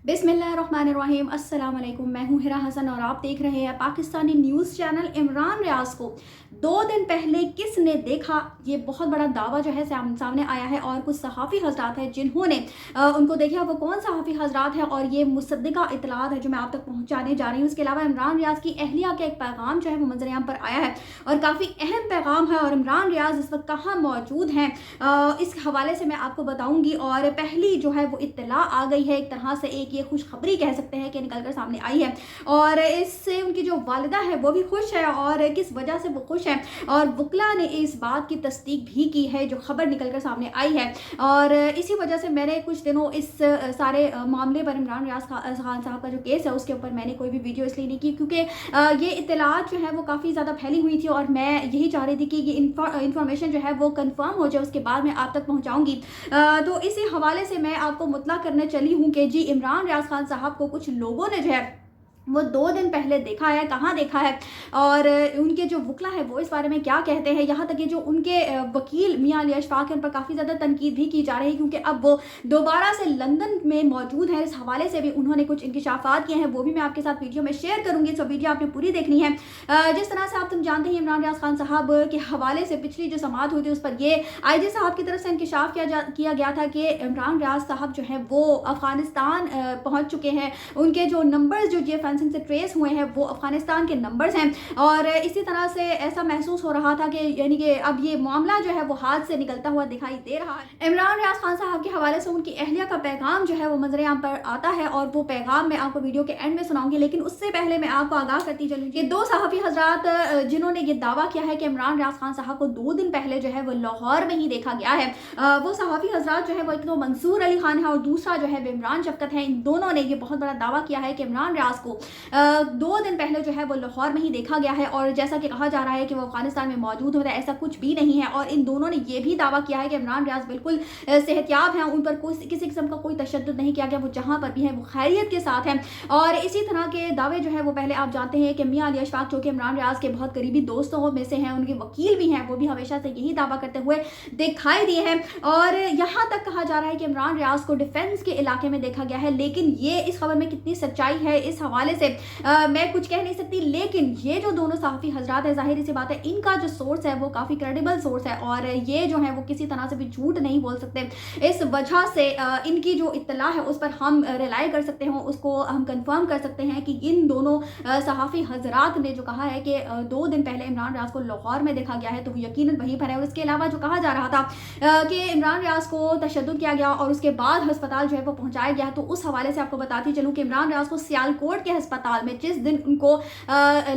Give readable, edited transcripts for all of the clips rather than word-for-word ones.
बिस्मिल्लाहिर्रहमानिर्रहीम। अस्सलाम वालेकुम। मैं हूँ हिरा हसन और आप देख रहे हैं पाकिस्तानी न्यूज़ चैनल। इमरान रियाज को 2 दिन पहले किसने देखा, ये बहुत बड़ा दावा जो है सामने आया है और कुछ सहाफ़ी हजरात हैं जिन्होंने उनको देखा। वो कौन सहाफ़ी हजरात है और ये मुसद्दिका इतलात है जो मैं आप तक पहुँचाने जा रही हूँ। इसके अलावा इमरान रियाज की अहलिया का एक पैगाम जो है वो मंजर-ए-आम पर आया है और काफ़ी अहम पैगाम है और इमरान रियाज इस वक्त कहाँ मौजूद हैं, इस हवाले से मैं आपको बताऊँगी। और पहली जो है वो इत्तला आ गई है, एक तरह से एक ये खुशखबरी कह सकते हैं कि निकल कर सामने आई है और इससे उनकी जो वालिदा है वो भी खुश है। और किस वजह से वो खुश है और वकला ने इस बात की तस्दीक भी की है जो खबर निकल कर सामने आई है। और इसी वजह से मैंने कुछ दिनों इस सारे मामले पर, इमरान रियाज खान साहब का जो केस है उसके ऊपर मैंने कोई भी वीडियो इसलिए नहीं की क्योंकि ये इत्तलात जो है वो काफ़ी ज़्यादा फैली हुई थी और मैं यही चाह रही थी कि ये इंफॉर्मेशन जो है वो कंफर्म हो जाए, उसके बाद मैं आप तक पहुँचाऊँगी। तो इसी हवाले से मैं आपको मुतला करने चली हूँ कि जी इमरान रियाज खान साहब को कुछ लोगों ने जो है वो 2 दिन पहले देखा है, कहाँ देखा है और उनके जो वकला है वो इस बारे में क्या कहते हैं। यहाँ तक कि जो उनके वकील मियां अली अशफाक हैं उन पर काफ़ी ज़्यादा तनकीद भी की जा रही है क्योंकि अब वो दोबारा से लंदन में मौजूद है। इस हवाले से भी उन्होंने कुछ इंकशाफात किए हैं, वो भी मैं आपके साथ वीडियो में शेयर करूँगी। तो वीडियो आपने पूरी देखनी है। जिस तरह से आप तुम जानते हैं इमरान रियाज खान साहब के हवाले से पिछली जो समाअत हुई थी उस पर ये IG साहब की तरफ से इंकशाफ किया गया था कि इमरान रियाज साहब जो है वो अफ़गानिस्तान पहुँच चुके हैं। उनके जो नंबर्स जो GF से ट्रेस हुए हैं वो अफगानिस्तान के नंबर्स हैं और इसी तरह से ऐसा महसूस हो रहा था कि यानी कि अब ये मामला जो है वो हाथ से निकलता हुआ दिखाई दे रहा है। इमरान रियाज खान साहब के हवाले से उनकी अहलिया का पैगाम जो है वो मंजर-ए-आम पर आता है और वो पैगाम मैं आपको वीडियो के एंड में सुनाऊंगी। लेकिन उससे पहले मैं आपको आगाह करती चलूँ, ये 2 सहाफ़ी हजरात जिन्होंने ये दावा किया है कि इमरान रियाज खान साहब को 2 दिन पहले जो है वो लाहौर में ही देखा गया है, वो सहाफ़ी हजरात जो है वो एक तो मंसूर अली खान है और दूसरा जो है इमरान शफकत है। इन दोनों ने ये बहुत बड़ा दावा किया है कि इमरान रियाज को 2 दिन पहले जो है वो लाहौर में ही देखा गया है और जैसा कि कहा जा रहा है कि वो अफगानिस्तान में मौजूद होता है, ऐसा कुछ भी नहीं है। और इन दोनों ने ये भी दावा किया है कि इमरान रियाज बिल्कुल सेहतयाब हैं, उन पर किसी किस्म का कोई तशद्दुद नहीं किया गया, वो जहाँ पर भी है वो खैरियत के साथ हैं। और इसी तरह के दावे जो है वो पहले आप जानते हैं कि मियां अली अशफाक जो कि इमरान रियाज के बहुत करीबी दोस्तों में से हैं, उनके वकील भी हैं, वो भी हमेशा से यही दावा करते हुए दिखाई दिए हैं। और यहाँ तक कहा जा रहा है कि इमरान रियाज को डिफेंस के इलाके में देखा गया है, लेकिन ये इस खबर में कितनी सच्चाई है इस हवाले से मैं कुछ कह नहीं सकती। लेकिन ये जो दोनों सहाफ़ी हजरात है, जाहिर सी बात है इनका जो सोर्स है वो काफ़ी क्रेडिबल सोर्स है और ये जो है वो किसी तरह से भी झूठ नहीं बोल सकते। इस वजह से इनकी जो इत्तला है उस पर हम रिलाई कर सकते हैं, उसको हम कंफर्म कर सकते हैं कि इन दोनों सहाफ़ी हजरात ने जो कहा है कि 2 दिन पहले इमरान रियाज को लाहौर में देखा गया है तो वो यकीनन वहीं पर है। और इसके अलावा जो कहा जा रहा था कि इमरान रियाज को तशद्दुद किया गया और उसके बाद अस्पताल जो है वो पहुँचाया गया, तो उस हवाले से आपको बताती चलूँ कि इमरान रियाज को सियालकोट के अस्पताल में जिस दिन उनको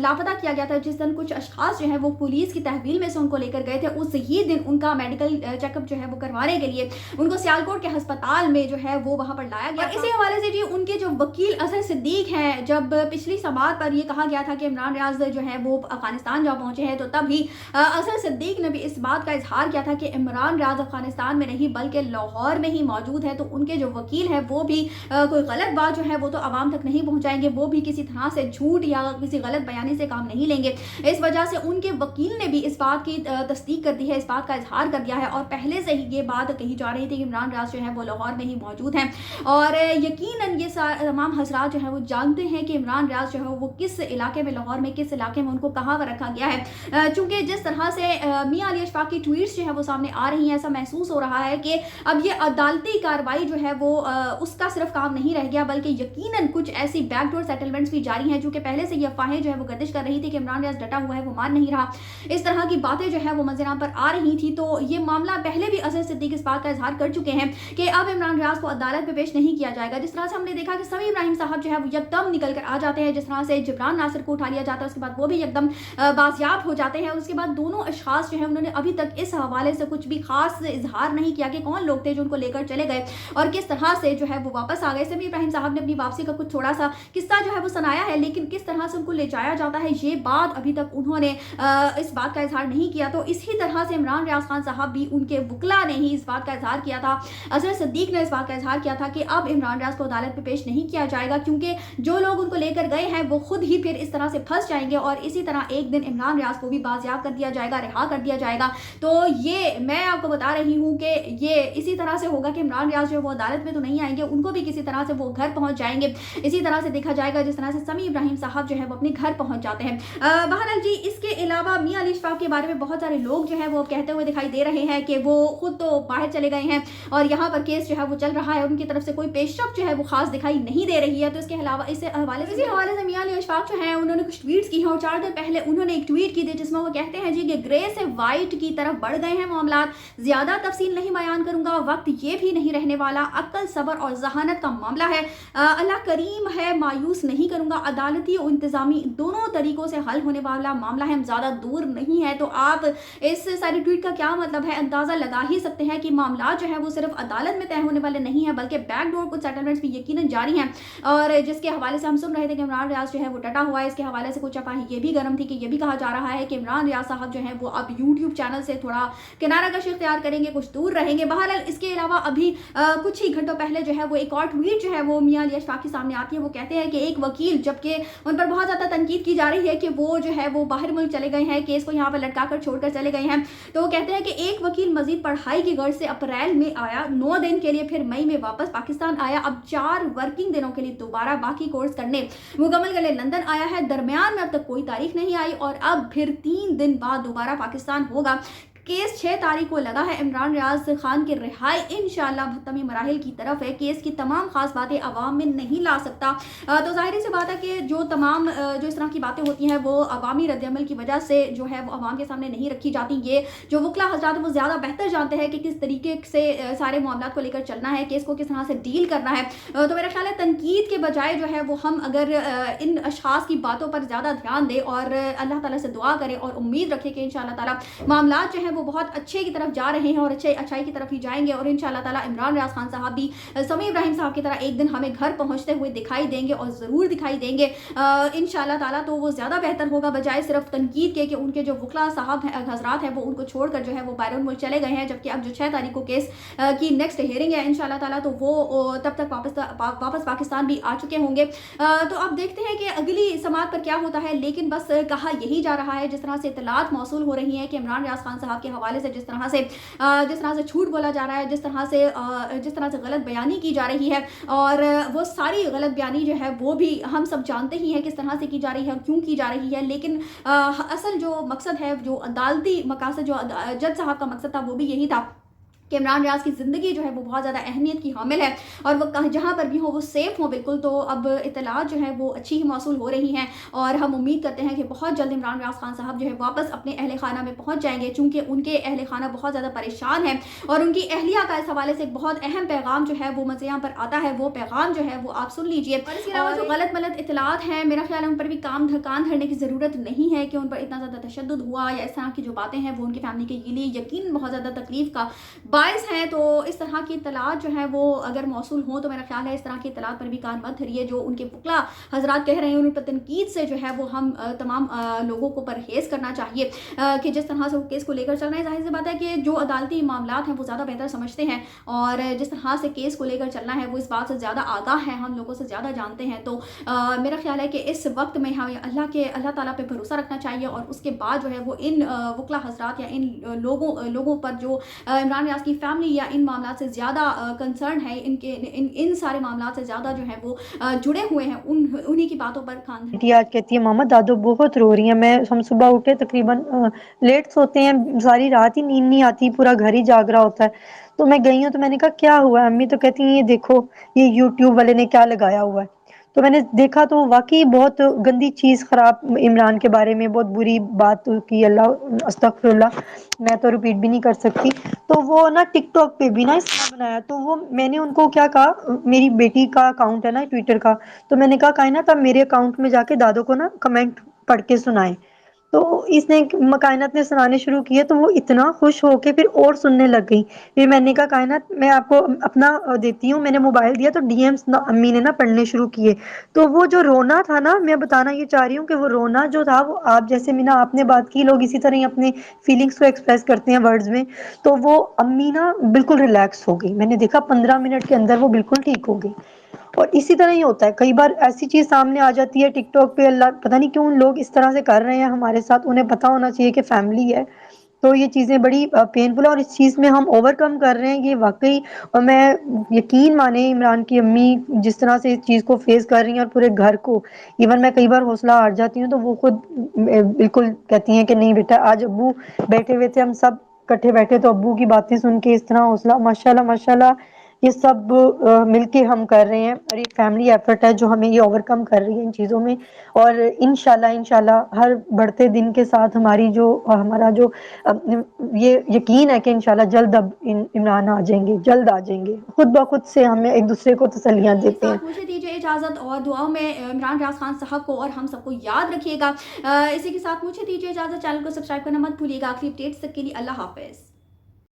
लापता किया गया था, जिस दिन कुछ अशखास जो है वो पुलिस की तहवील में से उनको लेकर गए थे, उस ही दिन उनका मेडिकल चेकअप जो है वो करवाने के लिए उनको सियालकोट के अस्पताल में जो है वो वहां पर लाया गया। इसी हवाले से जी उनके जो वकील असर सिद्दीक हैं, जब पिछली समाअत पर ये कहा गया था कि इमरान रियाज जो है वो अफगानिस्तान जा पहुंचे हैं, तो तभी असर सिद्दीक ने भी इस बात का इजहार किया था कि इमरान रियाज अफगानिस्तान में नहीं बल्कि लाहौर में ही मौजूद है। तो उनके जो वकील है वो भी कोई गलत बात जो है वो तो आवाम तक नहीं पहुंचाएंगे, वो भी किसी तरह से झूठ या किसी गलत बयानी से काम नहीं लेंगे। इस वजह से उनके वकील ने भी इस बात की तस्दीक कर दी है, इस बात का इजहार कर दिया है और पहले से ही ये बात कही जा रही थी कि इमरान रियाज जो है वो लाहौर में ही मौजूद हैं। और यकीनन ये तमाम हजरात जो है वो जानते हैं कि इमरान रियाज जो है वो किस इलाके में, लाहौर में किस इलाके में उनको कहाँ पर रखा गया है। चूँकि जिस तरह से मियां अली अशफाक की ट्वीट्स जो है वो सामने आ रही हैं, ऐसा महसूस हो रहा है कि अब ये अदालती कार्रवाई जो है वो उसका सिर्फ काम नहीं रह गया, बल्कि यकीनन कुछ ऐसी बैकडोर सेटलमेंट्स भी जारी हैं, जो कि पहले से ये अफवाहें जो है वो गर्दिश कर रही थी कि इमरान रियाज डटा हुआ है, वो मान नहीं रहा, इस तरह की बातें जो है वो मंजर-आम पर आ रही थी। तो ये मामला पहले भी असर सिद्दीक इस बात का इजहार कर चुके हैं कि अब इमरान रियाज को अदालत में पेश नहीं किया जाएगा। जिस तरह से हमने देखा कि समी इब्राहिम साहब जो है वो एकदम निकल कर आ जाते हैं, जिस तरह से जिब्रान नासिर को उठा लिया जाता है, उसके बाद वो भी एकदम बाजियाब हो जाते हैं। उसके बाद दोनों अशखास जो है उन्होंने अभी तक इस हवाले से कुछ भी खास इजहार नहीं किया कि कौन लोग थे जो उनको लेकर चले गए और किस तरह से जो है वो वापस आ गए। समी इब्राहिम साहब ने अपनी वापसी का कुछ थोड़ा सा किस्सा जो जो है वो सुनाया है, लेकिन किस तरह से उनको ले जाया जाता है ये बात अभी तक उन्होंने इस बात का इजहार नहीं किया। तो इसी तरह से इमरान रियाज खान साहब भी, उनके वकला ने ही इस बात का इजहार किया था, अजहर सिद्दीक ने इस बात का इजहार किया था कि अब इमरान रियाज को अदालत में पेश नहीं किया जाएगा, क्योंकि जो लोग उनको लेकर गए हैं वो खुद ही फिर इस तरह से फंस जाएंगे और इसी तरह एक दिन इमरान रियाज को भी बाजियाब कर दिया जाएगा, रिहा कर दिया जाएगा। तो ये मैं आपको बता रही हूँ कि ये इसी तरह से होगा कि इमरान रियाज जो है वो अदालत में तो नहीं आएंगे, उनको भी किसी तरह से वो घर पहुंच जाएंगे। इसी तरह से देखा जाएगा जिस तरह से समी इब्राहिम साहब जो है वो अपने घर पहुंच जाते हैं। बहरहाल जी, इसके अलावा मियां अली इशफाक के बारे में बहुत सारे लोग जो है वो कहते हुए दिखाई दे रहे हैं कि वो खुद तो बाहर चले गए हैं और यहाँ पर केस जो है वो चल रहा है, उनकी तरफ से कोई पेशरफ जो है वो खास दिखाई नहीं दे रही है। तो इसके अलावा इसी हवाले से मियां अली इशफाक जो है उन्होंने कुछ ट्वीट्स की हैं और 4 दिन पहले उन्होंने एक ट्वीट की थी जिसमें वो कहते हैं जी कि ग्रे से वाइट की तरफ बढ़ गए हैं मामला, ज्यादा तफसील नहीं बयान करूंगा, वक्त ये भी नहीं रहने वाला, अक्ल सब्र और जहानत का मामला है, अल्लाह करीम है, मायूस नहीं करूंगा, अदालती और इंतजामी दोनों तरीकों से हल होने वाला मामला है, हम ज्यादा दूर नहीं है। तो आप इस सारी ट्वीट का क्या मतलब है अंदाजा लगा ही सकते हैं कि मामला जो है वो सिर्फ अदालत में तय होने वाले नहीं है, बल्कि बैकडोर कुछ सेटलमेंट्स भी यकीनन जारी हैं। और जिसके हवाले से हम सुन रहे थे कि इमरान रियाज जो है वो डटा हुआ है, इसके हवाले से कुछ अफवाहें ये भी गर्म थी कि ये भी कहा जा रहा है कि इमरान रियाज साहब जो है वो अब यूट्यूब चैनल से थोड़ा किनारा कशी इख्तियार करेंगे, कुछ दूर रहेंगे। बहरहाल इसके अलावा अभी कुछ ही घंटों पहले जो है वो एक और ट्वीट जो है वो मियां अली इशफाक के सामने आती है। वो कहते हैं कि एक वकील, जबकि उन पर बहुत ज्यादा तनकीद की जा रही है कि वो जो है वो बाहर मुल्क चले गए हैं, केस को यहाँ पर लटका कर छोड़कर चले गए हैं, तो वो कहते हैं कि एक वकील मजीद पढ़ाई की गर्ज से अप्रैल में आया, 9 दिन के लिए, फिर मई में वापस पाकिस्तान आया, अब 4 वर्किंग दिनों के लिए दोबारा बाकी कोर्स करने मुकम्मल करने लंदन आया है, दरमियान में अब तक कोई तारीख नहीं आई और अब फिर 3 दिन बाद दोबारा पाकिस्तान होगा। केस 6 तारीख को लगा है, इमरान रियाज खान की रिहाई इंशाल्लाह मुहतमी मराहिल की तरफ है, केस की तमाम खास बातें अवाम में नहीं ला सकता। तो जाहिर सी बात है कि जो तमाम जो इस तरह की बातें होती हैं वो अवामी रद्दअमल की वजह से जो है वो अवाम के सामने नहीं रखी जाती। ये जो वकला हजरात वो ज़्यादा बेहतर जानते हैं कि किस तरीके से सारे मामला को लेकर चलना है, केस को किस तरह से डील करना है। तो मेरा ख्याल है तनकीद के बजाय जो है वो हम अगर इन अशखास की बातों पर ज़्यादा ध्यान दें और अल्लाह ताला से दुआ करें और उम्मीद रखें कि इंशाअल्लाह ताला मामला जो है वो बहुत अच्छे की तरफ जा रहे हैं और अच्छाई की तरफ ही जाएंगे और इंशाअल्लाह ताला इमरान रियाज खान साहब भी समी इब्राहिम साहब की तरह एक दिन हमें घर पहुंचते हुए दिखाई देंगे और ज़रूर दिखाई देंगे इंशाअल्लाह ताला। तो वो ज़्यादा बेहतर होगा बजाय सिर्फ तनकीद के कि उनके जो वकला साहब हजरात हैं वो उनको छोड़कर जो है वो बैरून मुल्क चले गए हैं, जबकि अब जो 6 तारीख को केस की नेक्स्ट हियरिंग है इंशाअल्लाह ताला, तो वो तब तक वापस पाकिस्तान भी आ चुके होंगे। तो अब देखते हैं कि अगली समात पर क्या होता है, लेकिन बस कहा यही जा रहा है जिस तरह से इतलात मौसूल हो रही है कि इमरान रियाज खान साहब के हवाले से जिस तरह से झूठ बोला जा रहा है, जिस तरह से गलत बयानी की जा रही है, और वो सारी गलत बयानी जो है वो भी हम सब जानते ही हैं किस तरह से की जा रही है, क्यों की जा रही है। लेकिन असल जो मकसद है, जो अदालती मकासद, जो जज साहब का मकसद था वो भी यही था कि इमरान रियाज की ज़िंदगी जो है वो बहुत ज़्यादा अहमियत की हामिल है और वो जहाँ पर भी हो वो सेफ़ हो बिल्कुल। तो अब इतलात जो है वो अच्छी ही मौसूल हो रही हैं और हम उम्मीद करते हैं कि बहुत जल्द इमरान रियाज खान साहब जो है वापस अपने अहल खाना में पहुँच जाएंगे, चूँकि उनके अहल खाना बहुत ज़्यादा परेशान है और उनकी अहलिया का इस हवाले से एक बहुत अहम पैगाम जो है वो मुझे यहाँ पर आता है, वो पैगाम जो है वो आप सुन लीजिए। और इसके अलावा जो गलत मलत इतलात हैं, मेरा ख्याल है उन पर भी कान धरने की ज़रूरत नहीं है कि उन पर इतना ज़्यादा तशद्दुद हुआ या इस तरह की जो बातें हैं वो उनकी फैमिली के लिए यकीन बहुत ज़्यादा तकलीफ का बायस हैं। तो इस तरह की इतलात जो है वो अगर मौसूल हो तो मेरा ख्याल है इस तरह की इतलात पर भी कान मत धरिए। जो उनके वकला हजरात कह रहे हैं उन पर तनकीद से जो है वो हम तमाम लोगों को परहेज करना चाहिए कि जिस तरह से वो केस को लेकर चल रहे हैं। जाहिर सी बात है कि जो अदालती मामलात हैं वो ज़्यादा बेहतर समझते हैं और जिस तरह से केस को लेकर चलना है वो इस बात से ज़्यादा आगाह है, हम लोगों से ज़्यादा जानते हैं। तो मेरा ख्याल है कि इस वक्त में हमें अल्लाह ताला पे भरोसा रखना चाहिए और उसके बाद जो है वो इन वकला हजरात या इन लोगों पर जो इमरान रियाज की फैमिली या इन मामला से ज़्यादा कंसर्न है, इन सारे मामला से ज़्यादा जो है वो जुड़े हुए हैं, उन्हीं की बातों पर कान बेटी आज कहती है मामा दादू बहुत रो रही है। हम सुबह उठे तकरीबन लेट सोते हैं, सारी रात ही नींद नहीं आती, पूरा घर ही जाग रहा होता है। तो मैं गई हूँ तो मैंने कहा क्या हुआ है? अम्मी तो कहती हैं ये देखो ये यूट्यूब वाले ने क्या लगाया हुआ है। तो मैंने देखा तो वाकई बहुत गंदी चीज़ खराब इमरान के बारे में बहुत बुरी बात की, अल्लाह अस्तगफिरुल्लाह, मैं तो रिपीट भी नहीं कर सकती। तो वो ना टिकटॉक पे भी ना इसका बनाया, तो वो मैंने उनको क्या कहा, मेरी बेटी का अकाउंट है ना ट्विटर का, तो मैंने कहा कायनात आप मेरे अकाउंट में जाके दादो को ना कमेंट पढ़ के सुनाएं। تو اس نے کائنات نے سنانے شروع کیے تو وہ اتنا خوش ہو کے پھر اور سننے لگ گئی. پھر میں نے کہا کائنات میں آپ کو اپنا دیتی ہوں. میں نے موبائل دیا تو ڈی ایمس امی نے نا پڑھنے شروع کیے. تو وہ جو رونا تھا نا, میں بتانا یہ چاہ رہی ہوں کہ وہ رونا جو تھا وہ آپ جیسے مینا آپ نے بات کی, لوگ اسی طرح ہی اپنے فیلنگس کو ایکسپریس کرتے ہیں ورڈز میں, تو وہ امی نا بالکل ریلیکس ہو گئی. میں نے دیکھا 15 منٹ کے اندر وہ بالکل ٹھیک ہو گئی. اور اسی طرح ہی ہوتا ہے, کئی بار ایسی چیز سامنے آ جاتی ہے ٹک ٹاک پہ, اللہ پتہ نہیں کیوں لوگ اس طرح سے کر رہے ہیں ہمارے ساتھ, انہیں پتا ہونا چاہیے کہ فیملی ہے. تو یہ چیزیں بڑی پینفل ہے, اور اس چیز میں ہم اوور کم کر رہے ہیں یہ واقعی. اور میں یقین مانے عمران کی امی جس طرح سے اس چیز کو فیس کر رہی ہیں, اور پورے گھر کو, ایون میں کئی بار حوصلہ ہار جاتی ہوں تو وہ خود بالکل کہتی ہیں کہ نہیں بیٹا, آج ابو بیٹھے ہوئے تھے, ہم سب کٹھے بیٹھے تو ابو کی باتیں سن کے اس طرح حوصلہ, ماشاء اللہ ماشاء اللہ, یہ سب مل کے ہم کر رہے ہیں. اور ایک فیملی ایفرٹ ہے جو ہمیں یہ اوور کم کر رہی ہے ان چیزوں میں. اور انشاءاللہ ہر بڑھتے دن کے ساتھ ہماری جو ہمارا جو یہ یقین ہے کہ انشاءاللہ جلد اب عمران آ جائیں گے, جلد آ جائیں گے. خود بخود سے ہمیں ایک دوسرے کو تسلیاں اسی کے دیتے ہیں. ساتھ مجھے دیجیے اجازت, اور دعاؤں میں عمران ریاض خان صاحب کو اور ہم سب کو یاد رکھیے گا. اسی کے ساتھ مجھے دیجیے اجازت, چینل کو سبسکرائب کرنا مت بھولیے گا. آخری اپڈیٹس تک کے لیے اللہ حافظ.